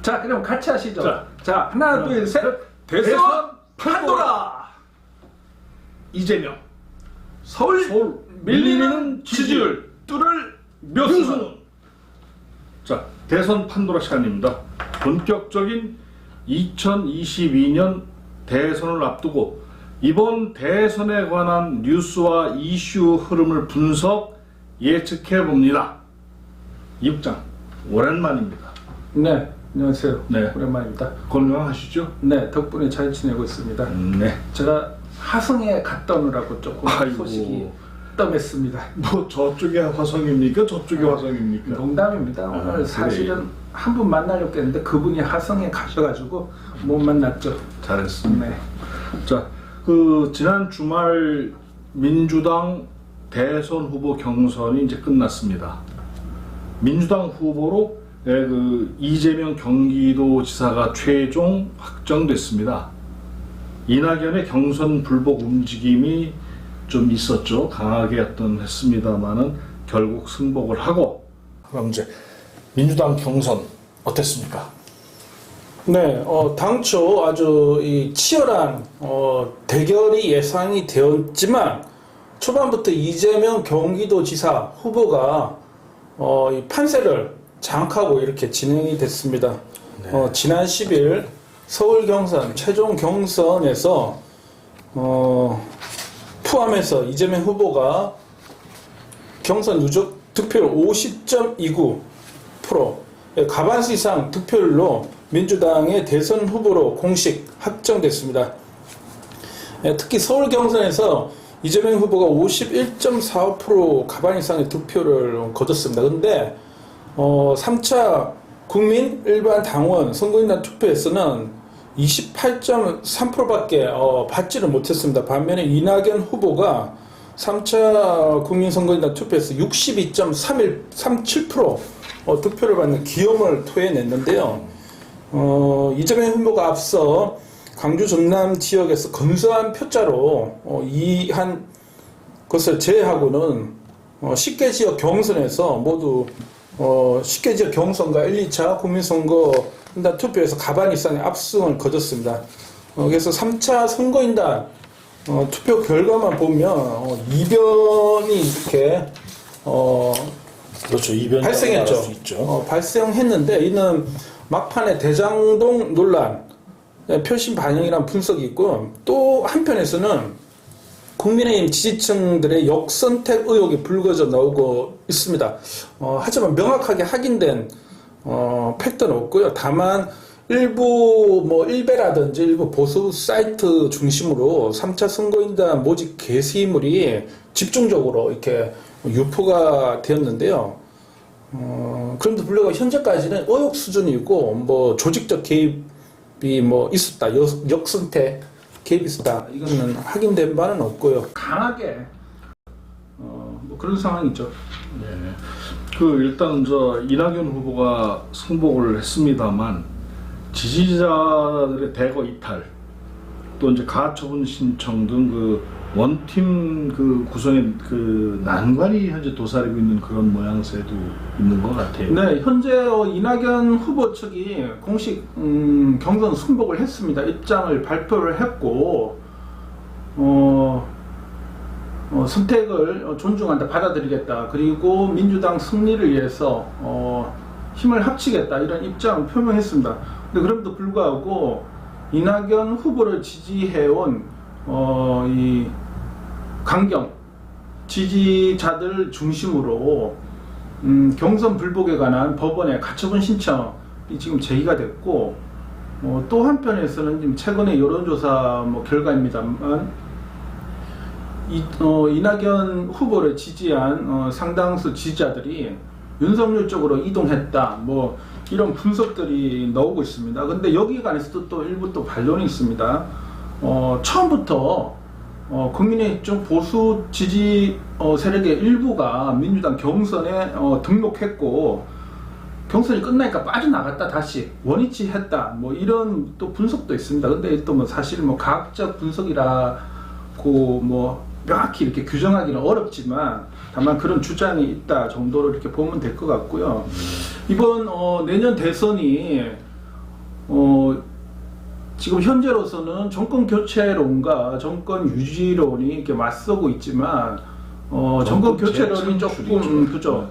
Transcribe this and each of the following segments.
자, 그럼 같이 하시죠. 자, 하나, 둘, 셋. 대선 판도라. 이재명. 서울 밀리는 지지율 뚫을 묘수는. 자, 대선 판도라 시간입니다. 본격적인 2022년 대선을 앞두고 이번 대선에 관한 뉴스와 이슈 흐름을 분석 예측해 봅니다. 이국장 오랜만입니다. 네, 안녕하세요. 네. 오랜만입니다. 건강하시죠? 네, 덕분에 잘 지내고 있습니다. 네. 제가 하성에 갔다 오느라고 조금 아이고. 소식이 떠맸습니다. 뭐 저쪽이 화성입니까? 저쪽이 화성입니까? 농담입니다. 오늘 그래요. 사실은 한 분 만나려고 했는데 그분이 하성에 가셔가지고 못 만났죠. 잘했습니다. 네. 자, 지난 주말 민주당 대선 후보 경선이 이제 끝났습니다. 민주당 후보로 이재명 경기도지사가 최종 확정됐습니다. 이낙연의 경선 불복 움직임이 좀 있었죠. 강하게 했습니다만은 결국 승복을 하고. 그럼 이제 민주당 경선 어땠습니까? 네, 당초 아주 치열한 대결이 예상이 되었지만 초반부터 이재명 경기도지사 후보가 이 판세를 장악하고 이렇게 진행이 됐습니다. 네. 지난 10일 서울 경선 최종 경선에서 포함해서 이재명 후보가 경선 누적 득표율 50.29%, 과반수 이상 득표율로 민주당의 대선 후보로 공식 확정됐습니다. 특히 서울 경선에서 이재명 후보가 51.45% 가반 이상의 득표를 거뒀습니다. 그런데 3차 국민 일반 당원 선거인단 투표에서는 28.3%밖에 받지를 못했습니다. 반면에 이낙연 후보가 3차 국민선거인단 투표에서 62.37% 득표를 받는 기염을 토해냈는데요. 이재명 후보가 앞서 광주 전남 지역에서 근소한 표자로 이한 것을 제외하고는 10개 지역 경선에서 모두 10개 지역 경선과 1, 2차 국민선거인단 투표에서 가반 이상의 압승을 거뒀습니다. 그래서 3차 선거인단 투표 결과만 보면 이변이 이렇게 그렇죠. 이변이 발생했죠. 수 있죠. 발생했는데 이는 막판에 대장동 논란, 표심 반영이라는 분석이 있고 또 한편에서는 국민의힘 지지층들의 역선택 의혹이 불거져 나오고 있습니다. 하지만 명확하게 확인된 팩트는 없고요. 다만 일부 일베라든지 일부 보수 사이트 중심으로 3차 선거인단 모집 게시물이 집중적으로 이렇게 유포가 되었는데요. 그런데 불구하고 현재까지는 의혹 수준이고 조직적 개입이 있었다, 역선택 개입이 있었다, 이거는 확인된 바는 없고요. 강하게 그런 상황이죠. 네. 일단 이낙연 후보가 승복을 했습니다만 지지자들의 대거 이탈, 또 이제 가처분 신청 등 원팀 구성의 난관이 현재 도사리고 있는 그런 모양새도 있는 것 같아요. 네, 현재 이낙연 후보 측이 공식 경선 승복을 했습니다. 입장을 발표를 했고 선택을 존중한다, 받아들이겠다, 그리고 민주당 승리를 위해서 힘을 합치겠다, 이런 입장을 표명했습니다. 근데 그럼에도 불구하고 이낙연 후보를 지지해온 이 강경 지지자들 중심으로 경선 불복에 관한 법원의 가처분 신청이 지금 제기가 됐고, 또 한편에서는 지금 최근의 여론조사 결과입니다만 이낙연 후보를 지지한 상당수 지지자들이 윤석열 쪽으로 이동했다, 이런 분석들이 나오고 있습니다. 근데 여기에 관해서도 또 일부 또 반론이 있습니다. 처음부터 국민의 좀 보수 지지 세력의 일부가 민주당 경선에 등록했고 경선이 끝나니까 빠져나갔다 다시 원위치 했다, 이런 또 분석도 있습니다. 근데 또 사실 과학적 분석이라고 명확히 이렇게 규정하기는 어렵지만 다만 그런 주장이 있다 정도로 이렇게 보면 될 것 같고요. 이번 내년 대선이 지금 현재로서는 정권 교체론과 정권 유지론이 이렇게 맞서고 있지만 정권 교체론이 조금 그죠.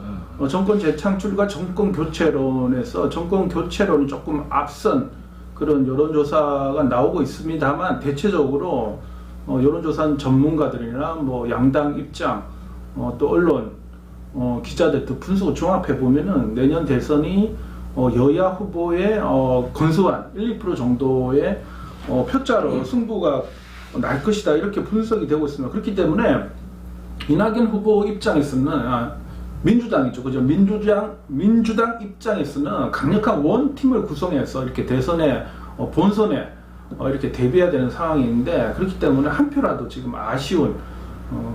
정권 재창출과 정권 교체론에서 정권 교체론이 조금 앞선 그런 여론조사가 나오고 있습니다만 대체적으로 여론조사 전문가들이나 뭐 양당 입장 또 언론 기자들 또 분석을 종합해 보면은 내년 대선이 여야 후보의 건수한 1~2% 정도의 표자로 승부가 날 것이다 이렇게 분석이 되고 있습니다. 그렇기 때문에 이낙연 후보 입장에서는 민주당이죠, 그죠? 민주당 입장에서는 강력한 원팀을 구성해서 이렇게 대선에 본선에 이렇게 대비해야 되는 상황인데 그렇기 때문에 한 표라도 지금 아쉬운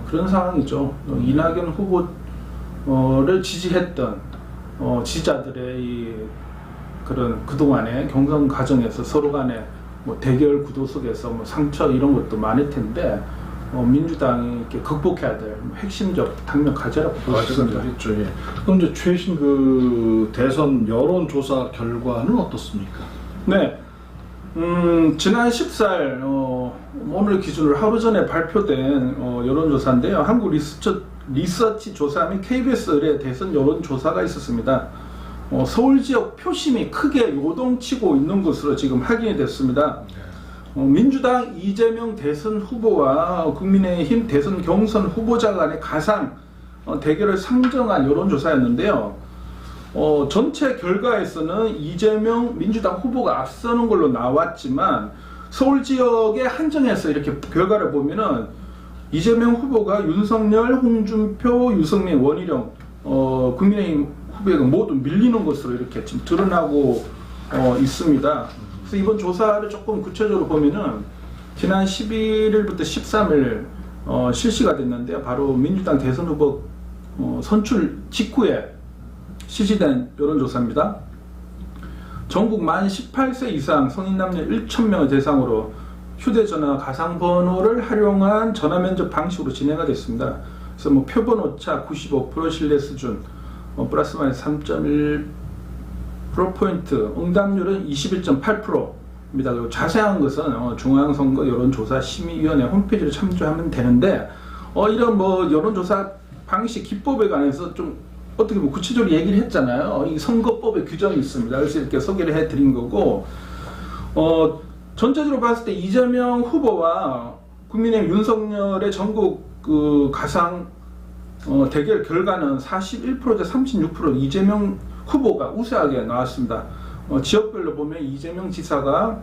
그런 상황이죠. 이낙연 후보를 지지했던 지지자들의 이 그런 그동안의 경선 과정에서 서로 간의 뭐 대결 구도 속에서 뭐 상처 이런 것도 많을 텐데 민주당이 이렇게 극복해야 될 핵심적 당면 과제라고 볼 수 있습니다. 있죠. 예. 그럼 이제 최신 그 대선 여론조사 결과는 어떻습니까? 네. 지난 14일 오늘 기준으로 하루 전에 발표된 여론조사인데요. 한국 리서치 조사 및 KBS 의뢰 대선 여론조사가 있었습니다. 서울 지역 표심이 크게 요동치고 있는 것으로 지금 확인이 됐습니다. 민주당 이재명 대선 후보와 국민의힘 대선 경선 후보자 간의 가상 대결을 상정한 여론조사였는데요. 전체 결과에서는 이재명 민주당 후보가 앞서는 걸로 나왔지만 서울 지역에 한정해서 이렇게 결과를 보면은 이재명 후보가 윤석열, 홍준표, 유승민, 원희룡 국민의힘 후보가 모두 밀리는 것으로 이렇게 지금 드러나고 있습니다. 그래서 이번 조사를 조금 구체적으로 보면은 지난 11일부터 13일 실시가 됐는데 바로 민주당 대선 후보 선출 직후에 실시된 여론조사입니다. 전국 만 18세 이상 성인 남녀 1,000명을 대상으로 휴대전화 가상번호를 활용한 전화면접 방식으로 진행이 됐습니다. 그래서 뭐 표본 오차 95% 신뢰 수준, 플러스 마이너스 3.1%포인트, 응답률은 21.8%입니다. 그리고 자세한 것은 중앙선거 여론조사 심의위원회 홈페이지를 참조하면 되는데 이런 뭐 여론조사 방식 기법에 관해서 좀 어떻게 뭐 구체적으로 얘기를 했잖아요. 이 선거법에 규정이 있습니다. 그래서 이렇게 소개를 해드린 거고, 전체적으로 봤을 때 이재명 후보와 국민의힘 윤석열의 전국 그 가상 대결 결과는 41%대 36% 이재명 후보가 우세하게 나왔습니다. 지역별로 보면 이재명 지사가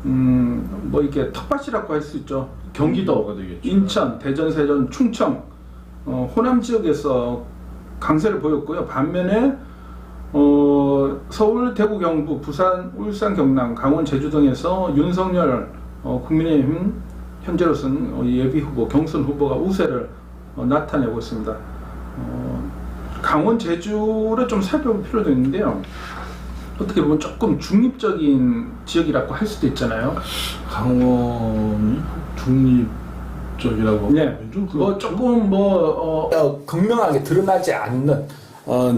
뭐 이렇게 텃밭이라고 할 수 있죠. 경기도, 인천, 대전, 세전, 충청, 호남 지역에서 강세를 보였고요. 반면에 서울, 대구, 경북, 부산, 울산, 경남, 강원, 제주 등에서 윤석열 국민의힘 현재로서는 예비 후보, 경선 후보가 우세를 나타내고 있습니다. 강원, 제주를 좀 살펴볼 필요도 있는데요. 어떻게 보면 조금 중립적인 지역이라고 할 수도 있잖아요. 강원이 중립적이라고? 네. 뭐 조금 극명하게 드러나지 않는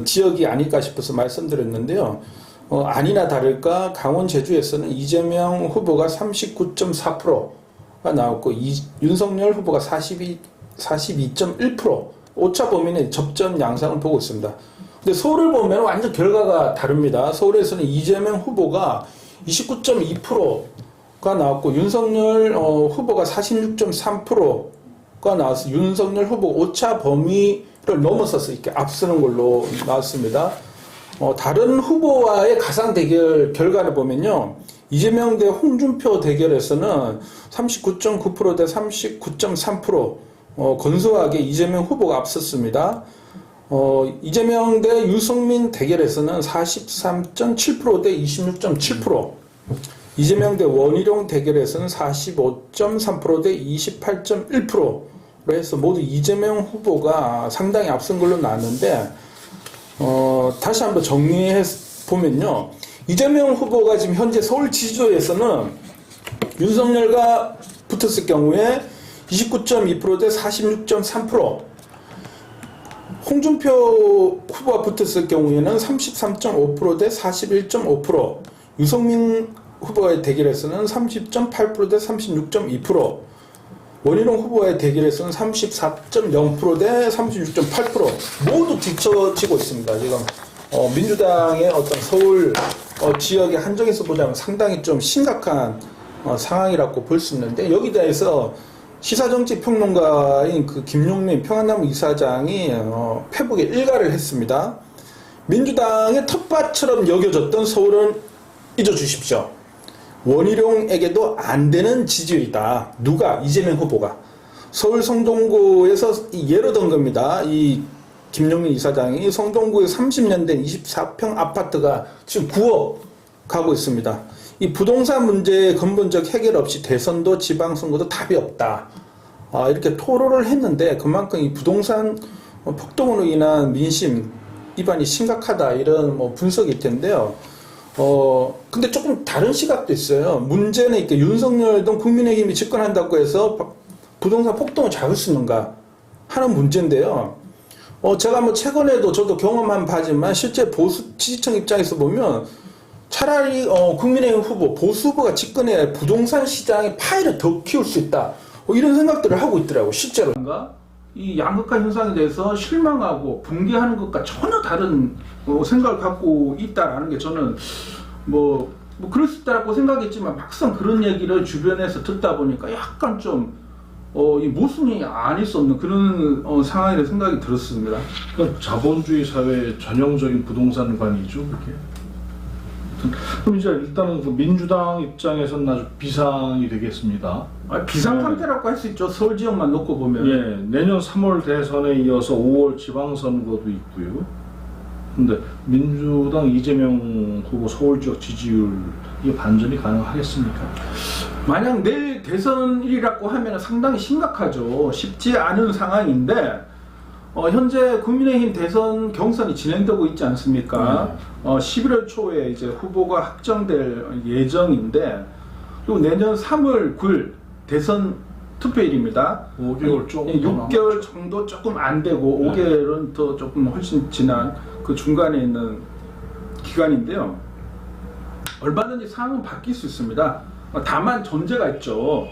지역이 아닐까 싶어서 말씀드렸는데요. 아니나 다를까 강원 제주에서는 이재명 후보가 39.4%가 나왔고 윤석열 후보가 42.1% 오차 범위내 접전 양상을 보고 있습니다. 근데 서울을 보면 완전 결과가 다릅니다. 서울에서는 이재명 후보가 29.2%가 나왔고 윤석열 후보가 46.3%가 나와서 윤석열 후보 오차 범위를 넘어서서 이렇게 앞서는 걸로 나왔습니다. 다른 후보와의 가상 대결 결과를 보면요. 이재명 대 홍준표 대결에서는 39.9% 대 39.3% 건소하게 이재명 후보가 앞섰습니다. 이재명 대 유승민 대결에서는 43.7% 대 26.7%, 이재명 대 원희룡 대결에서는 45.3% 대 28.1%로 해서 모두 이재명 후보가 상당히 앞선 걸로 나왔는데, 다시 한번 정리해 보면요. 이재명 후보가 지금 현재 서울 지지도에서는 윤석열과 붙었을 경우에 29.2% 대 46.3%, 홍준표 후보가 붙었을 경우에는 33.5% 대 41.5%, 유승민 후보와의 대결에서는 30.8% 대 36.2%, 원희룡 후보와의 대결에서는 34.0% 대 36.8% 모두 뒤처지고 있습니다. 지금 민주당의 어떤 서울 지역의 한정에서 보자면 상당히 좀 심각한 상황이라고 볼 수 있는데, 여기 대해서 시사정치 평론가인 그 김용민 평안나무 이사장이 페북에 일가를 했습니다. 민주당의 텃밭처럼 여겨졌던 서울은 잊어주십시오. 원희룡에게도 안 되는 지지율이다. 누가? 이재명 후보가. 서울 성동구에서 예로 든 겁니다. 이 김용민 이사장이 성동구에 30년 된 24평 아파트가 지금 9억 가고 있습니다. 이 부동산 문제의 근본적 해결 없이 대선도 지방선거도 답이 없다. 이렇게 토로를 했는데, 그만큼 이 부동산 폭등으로 인한 민심 위반이 심각하다, 이런 분석일 텐데요. 근데 조금 다른 시각도 있어요. 문제는 이렇게 윤석열 등 국민의힘이 집권한다고 해서 부동산 폭등을 잡을 수 있는가 하는 문제인데요. 제가 최근에도 저도 경험한 바지만 실제 보수 지지층 입장에서 보면 차라리 국민의힘 후보, 보수 후보가 집권해 부동산 시장의 파이를 더 키울 수 있다, 이런 생각들을 하고 있더라고요, 실제로. 이 양극화 현상에 대해서 실망하고 붕괴하는 것과 전혀 다른 생각을 갖고 있다라는 게, 저는 뭐 그럴 수 있다고 생각했지만 막상 그런 얘기를 주변에서 듣다 보니까 약간 좀 이 모순이 아닐 수 없는 그런 상황이라는 생각이 들었습니다. 그러니까 자본주의 사회의 전형적인 부동산관이죠, 그게. 그럼 이제 일단은 그 민주당 입장에서는 아주 비상이 되겠습니다. 비상 상태라고 할 수 있죠. 서울 지역만 놓고 보면. 예, 내년 3월 대선에 이어서 5월 지방선거도 있고요. 근데 민주당 이재명 후보 서울 지역 지지율, 이게 반전이 가능하겠습니까? 만약 내일 대선일이라고 하면 상당히 심각하죠. 쉽지 않은 상황인데, 현재 국민의힘 대선 경선이 진행되고 있지 않습니까? 11월 초에 이제 후보가 확정될 예정인데, 그리고 내년 3월 9일 대선 투표일입니다. 5개월 조금 6개월 정도 조금 안 되고, 5개월은 더 조금 훨씬 지난 그 중간에 있는 기간인데요. 얼마든지 상황은 바뀔 수 있습니다. 다만 전제가 있죠.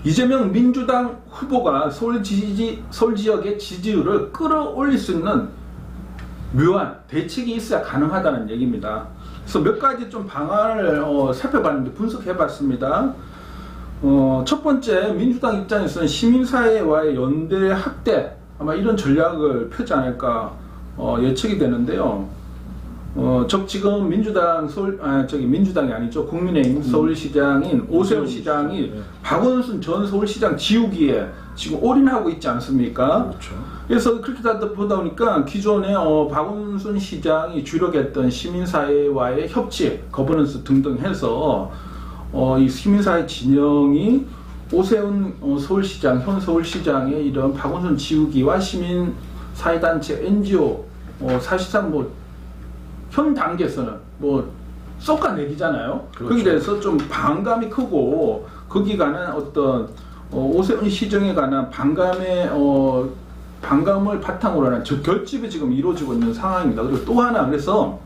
이재명 민주당 후보가 서울 지역의 지지율을 끌어올릴 수 있는 묘한 대책이 있어야 가능하다는 얘기입니다. 그래서 몇 가지 좀 방안을 살펴봤는데, 분석해봤습니다. 첫 번째, 민주당 입장에서는 시민사회와의 연대 확대, 아마 이런 전략을 펴지 않을까 예측이 되는데요. 지금 민주당 민주당이 아니죠. 국민의힘 서울시장인 오세훈 시장이 박원순 전 서울시장 지우기에 지금 올인하고 있지 않습니까? 그렇죠. 그래서 그렇게 보다 보니까 기존에 박원순 시장이 주력했던 시민사회와의 협치, 거버넌스 등등 해서 이 시민사회 진영이 오세훈 서울시장, 현 서울시장의 이런 박원순 지우기와 시민사회단체, NGO 사실상 현 단계에서는 쏙가내기잖아요. 그렇죠. 거기에 대해서 좀 반감이 크고, 거기 관한 어떤 오세훈 시정에 관한 반감을 바탕으로 하는 결집이 지금 이루어지고 있는 상황입니다. 그리고 또 하나, 그래서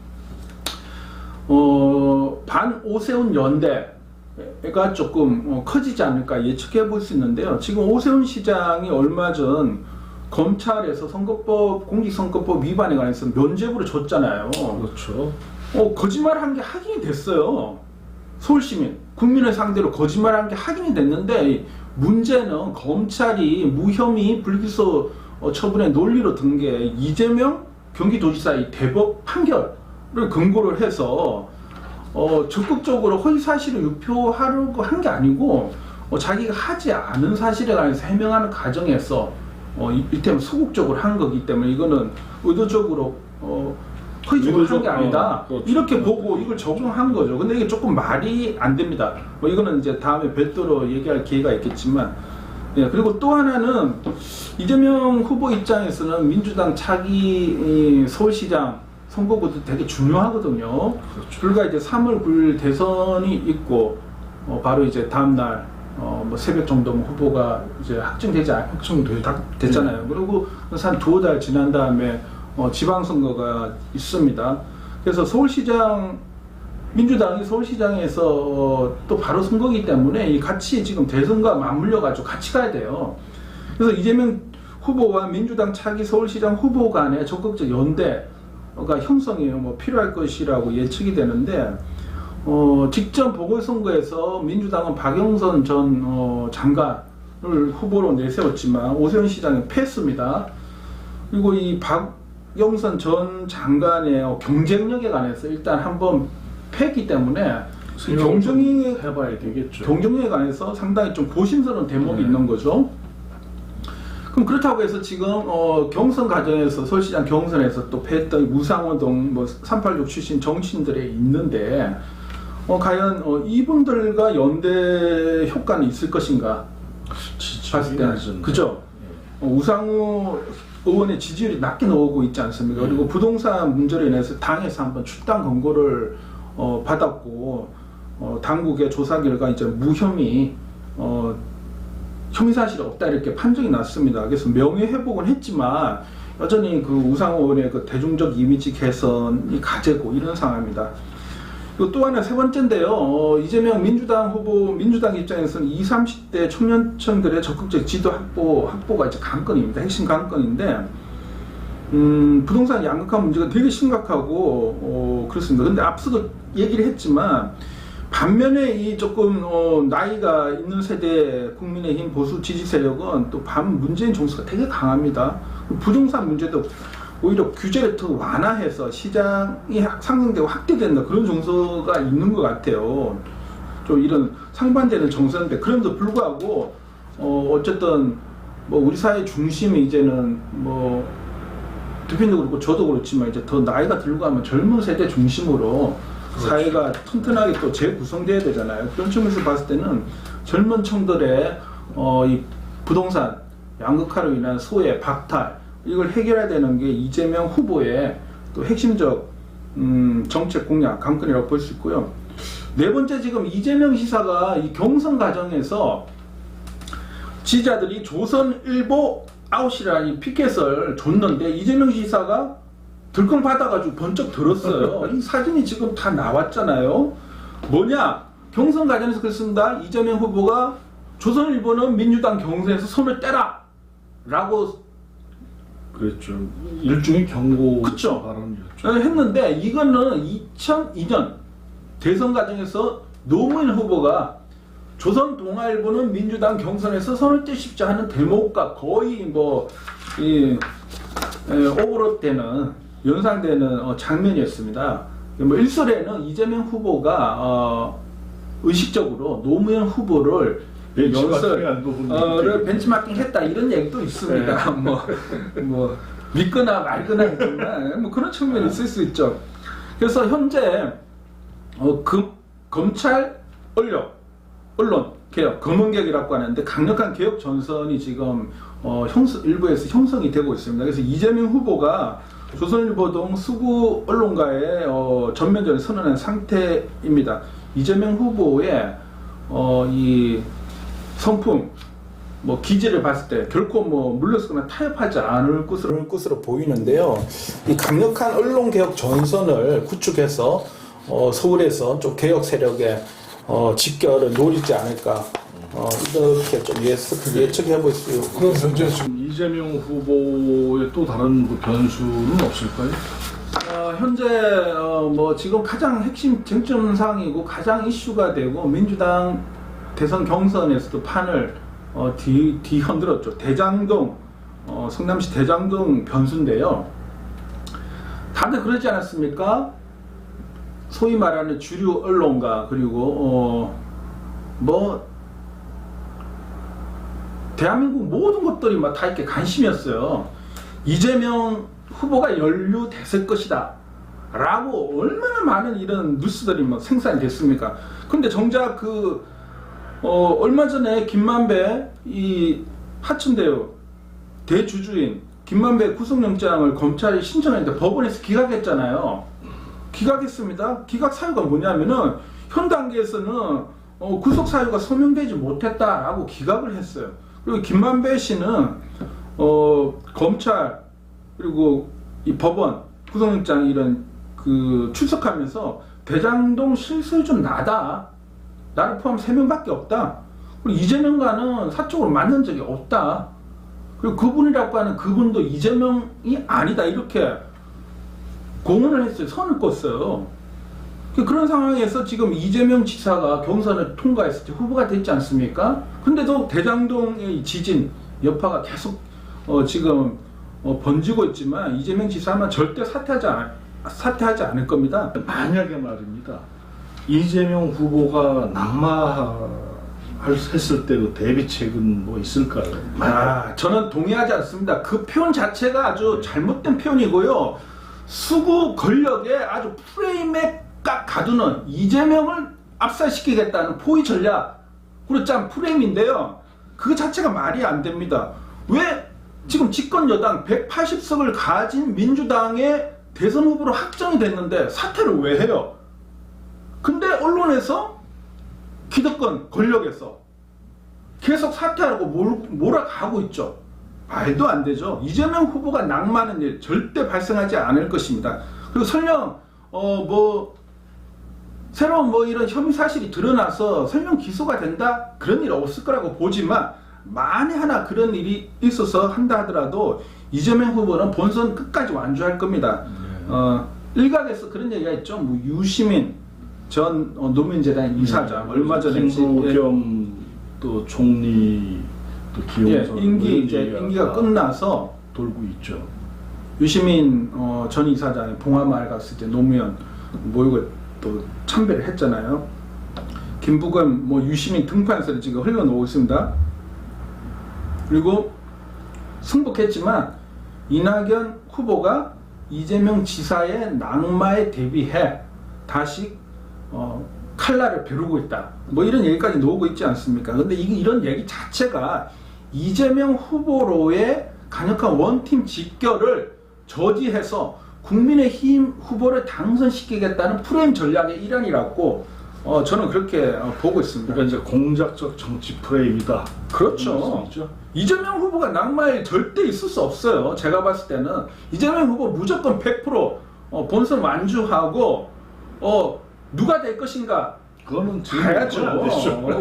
반 오세훈 연대가 조금 커지지 않을까 예측해 볼 수 있는데요. 지금 오세훈 시장이 얼마 전 검찰에서 공직선거법 위반에 관해서 면죄부를 줬잖아요. 그렇죠. 거짓말한 게 확인이 됐어요. 서울시민, 국민을 상대로 거짓말한 게 확인이 됐는데, 문제는 검찰이 무혐의 불기소 처분의 논리로 든 게 이재명 경기도지사의 대법 판결을 근거로 해서 적극적으로 허위 사실을 유포하려고 한 게 아니고, 자기가 하지 않은 사실에 관해서 해명하는 과정에서 이때는 소극적으로 한 거기 때문에, 이거는 의도적으로 허위적으로 한 게 아니다. 그렇죠. 이렇게 보고 이걸 적용한 거죠. 근데 이게 조금 말이 안 됩니다. 이거는 이제 다음에 별도로 얘기할 기회가 있겠지만, 그리고 또 하나는 이재명 후보 입장에서는 민주당 차기 서울시장 선거구도 되게 중요하거든요. 그렇죠. 불과 이제 3월 9일 대선이 있고, 바로 이제 다음날 뭐 새벽 정도면 후보가 이제 확정됐잖아요. 그리고 한 두어 달 지난 다음에 지방선거가 있습니다. 그래서 민주당이 서울시장에서 또 바로 선거기 때문에 이 같이 지금 대선과 맞물려 가지고 같이 가야 돼요. 그래서 이재명 후보와 민주당 차기 서울시장 후보 간의 적극적 연대가 형성이 필요할 것이라고 예측이 되는데, 직전 보궐선거에서 민주당은 박영선 전 장관을 후보로 내세웠지만 오세훈 시장이 패했습니다. 그리고 이 박영선 전 장관의 경쟁력에 관해서 일단 한번 패했기 때문에 해봐야 되겠죠. 경쟁력에 관해서 상당히 좀 고심스러운 대목이 있는 거죠. 그럼 그렇다고 해서 지금 경선 과정에서 서울시장 경선에서 또 패했던 우상호 등 386 출신 정치인들이 있는데 과연 이분들과 연대 효과는 있을 것인가 봤을 때는 그죠? 우상호 의원의 지지율이 낮게 나오고 있지 않습니까? 그리고 부동산 문제로 인해서 당에서 한번 출당 권고를 받았고 당국의 조사 결과 이제 무혐의 혐의 사실이 없다 이렇게 판정이 났습니다. 그래서 명예 회복은 했지만 여전히 그 우상호 의원의 그 대중적 이미지 개선이 과제고 이런 상황입니다. 그리고 또 하나 세 번째인데요. 이재명 민주당 후보, 민주당 입장에서는 20, 30대 청년층들의 적극적 지도 확보가 이제 관건입니다. 핵심 관건인데, 부동산 양극화 문제가 되게 심각하고, 그렇습니다. 근데 앞서도 얘기를 했지만, 반면에 이 조금, 나이가 있는 세대 국민의힘 보수 지지 세력은 또 문재인 정서가 되게 강합니다. 부동산 문제도 오히려 규제를 더 완화해서 시장이 상승되고 확대된다 그런 정서가 있는 것 같아요. 좀 이런 상반되는 정서인데 그럼에도 불구하고 어쨌든 우리 사회 중심이 이제는 대표님도 그렇고 저도 그렇지만 이제 더 나이가 들고 하면 젊은 세대 중심으로 그렇죠. 사회가 튼튼하게 또 재구성돼야 되잖아요. 그런 측면에서 봤을 때는 젊은 층들의 이 부동산 양극화로 인한 소외, 박탈 이걸 해결해야 되는 게 이재명 후보의 또 핵심적 정책 공약 관건이라고 볼 수 있고요. 네 번째, 지금 이재명 지사가 이 경선 과정에서 지지자들이 조선일보 아웃이라는 이 피켓을 줬는데 이재명 지사가 들컹 받아가지고 번쩍 들었어요. 이 사진이 지금 다 나왔잖아요. 뭐냐? 경선 과정에서 그랬습니다. 이재명 후보가 조선일보는 민주당 경선에서 손을 떼라! 라고 그랬죠. 일종의 경고 그쵸? 발언이었죠. 했는데 이거는 2002년 대선 과정에서 노무현 후보가 조선동아일보는 민주당 경선에서 손을 떼십자 하는 대목과 거의 오버랩되는 연상되는 장면이었습니다. 일설에는 이재명 후보가 의식적으로 노무현 후보를 벤치마킹 했다 이런 얘기도 있습니다. 네. 믿거나 말거나 정말 그런 측면이 있을 수 있죠. 그래서 현재 검찰 언론 개혁, 검언개혁이라고 하는데 강력한 개혁 전선이 지금 일부에서 형성이 되고 있습니다. 그래서 이재명 후보가 조선일보 등 수구 언론과의 전면전을 선언한 상태입니다. 이재명 후보의 이 성품, 기질을 봤을 때 결코 물러서거나 타협하지 않을 것으로 보이는데요. 이 강력한 언론 개혁 전선을 구축해서 서울에서 좀 개혁 세력의 집결을 노리지 않을까 이렇게 좀 예측해 볼 수 있고. 그럼 현재 지금 이재명 후보의 또 다른 변수는 없을까요? 현재 지금 가장 핵심 쟁점 사항이고 가장 이슈가 되고 민주당 대선 경선에서도 판을 뒤흔들었죠. 대장동 성남시 대장동 변수인데요. 다들 그러지 않았습니까? 소위 말하는 주류 언론과 그리고 대한민국 모든 것들이 다 이렇게 관심이었어요. 이재명 후보가 연루됐을 것이다 라고 얼마나 많은 이런 뉴스들이 생산이 됐습니까? 근데 정작 얼마 전에 김만배 이 하천대유 대주주인 김만배 구속영장을 검찰이 신청했는데 법원에서 기각했잖아요. 기각했습니다. 기각 사유가 뭐냐면은 현 단계에서는 구속 사유가 소명되지 못했다라고 기각을 했어요. 그리고 김만배 씨는 검찰 그리고 이 법원 구속영장 이런 그 출석하면서 대장동 실수요 좀 나다. 나를 포함 3명밖에 없다. 그리고 이재명과는 사적으로 만난 적이 없다. 그리고 그분이라고 하는 그분도 이재명이 아니다. 이렇게 공언을 했어요. 선을 껐어요. 그런 상황에서 지금 이재명 지사가 경선을 통과했을 때 후보가 됐지 않습니까? 근데도 대장동의 지진 여파가 계속 지금 번지고 있지만 이재명 지사는 절대 사퇴하지 않을 겁니다. 만약에 말입니다. 이재명 후보가 낙마했을 때 그 대비책은 뭐 있을까요? 저는 동의하지 않습니다. 그 표현 자체가 아주 잘못된 표현이고요. 수구 권력에 아주 프레임에 딱 가두는 이재명을 압살시키겠다는 포위 전략으로 짠 프레임인데요. 그 자체가 말이 안 됩니다. 왜 지금 집권 여당 180석을 가진 민주당의 대선 후보로 확정이 됐는데 사퇴를 왜 해요? 근데 언론에서 기득권 권력에서 계속 사퇴하라고 몰아가고 있죠. 말도 안 되죠. 이재명 후보가 낙마하는 일 절대 발생하지 않을 것입니다. 그리고 설령 새로운 이런 혐의 사실이 드러나서 설령 기소가 된다 그런 일 없을 거라고 보지만 만에 하나 그런 일이 있어서 한다 하더라도 이재명 후보는 본선 끝까지 완주할 겁니다. 일각에서 그런 얘기가 있죠. 유시민 전 노무현재단 이사장 얼마 전에 김부겸 또 총리 또 기용석 임기가 끝나서 돌고 있죠. 유시민 전 이사장이 봉화마을 갔을 때 노무현 모욕을 또 참배를 했잖아요. 김부겸 유시민 등판설이 지금 흘러나오고 있습니다. 그리고 승복했지만 이낙연 후보가 이재명 지사의 낙마에 대비해 다시 칼날을 벼르고 있다. 이런 얘기까지 나오고 있지 않습니까? 근데 이런 얘기 자체가 이재명 후보로의 강력한 원팀 직결을 저지해서 국민의힘 후보를 당선시키겠다는 프레임 전략의 일환이라고 저는 그렇게 보고 있습니다. 그러니까 이제 공작적 정치 프레임이다. 그렇죠. 이재명 후보가 낙마에 절대 있을 수 없어요. 제가 봤을 때는 이재명 후보 무조건 100% 본선 완주하고 누가 될 것인가 그거는 봐야죠.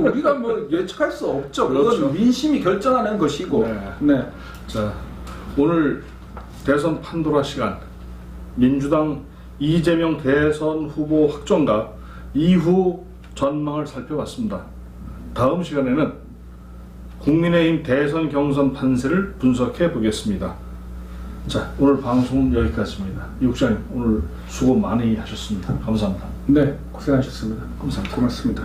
우리가 예측할 수 없죠. 그렇죠. 그건 민심이 결정하는 것이고. 네. 자, 오늘 대선 판도라 시간 민주당 이재명 대선 후보 확정과 이후 전망을 살펴봤습니다. 다음 시간에는 국민의힘 대선 경선 판세를 분석해 보겠습니다. 자, 오늘 방송은 여기까지입니다. 이국장님 오늘 수고 많이 하셨습니다. 감사합니다. 네, 고생하셨습니다. 감사합니다. 고맙습니다.